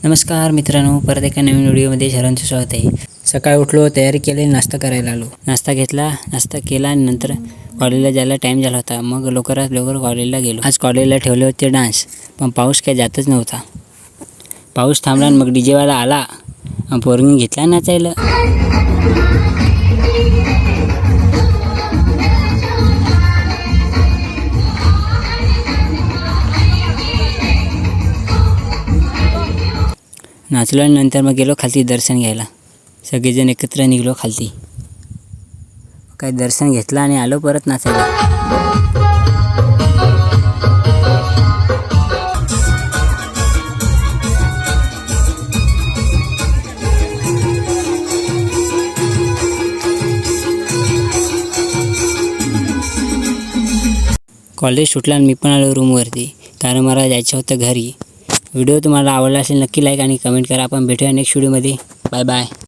नमस्कार मित्रांनो, परत एका नवीन व्हिडिओमध्ये सर्वांचं स्वागत आहे। सकाळी उठलो, तयारी केली, नाश्ता करायला आलो। नाश्ता केला आणि नंतर कॉलेजला जायला टाइम झाला होता। मग लवकरात लवकर कॉलेजला गेलो। आज कॉलेजला ठेवले होते डान्स, पण पाऊस काय जातच नव्हता। पाऊस थांबला आणि मग डीजे वाला आला आणि पोरगी घेतला नाचायला। नाचलो आणि नंतर मग गेलो खालती दर्शन घ्यायला। सगळेजण एकत्र निघलो खालती, काय दर्शन घेतलं आणि आलो परत नाचायला। कॉलेज सुटला आणि मी पण आलो रूमवरती, कारण मला जायचं होतं घरी। व्हिडिओ तुम्हाला आवडला असेल नक्की लाईक आणि कमेंट करा। आपण भेटूया नेक्स्ट व्हिडिओमध्ये। Bye bye.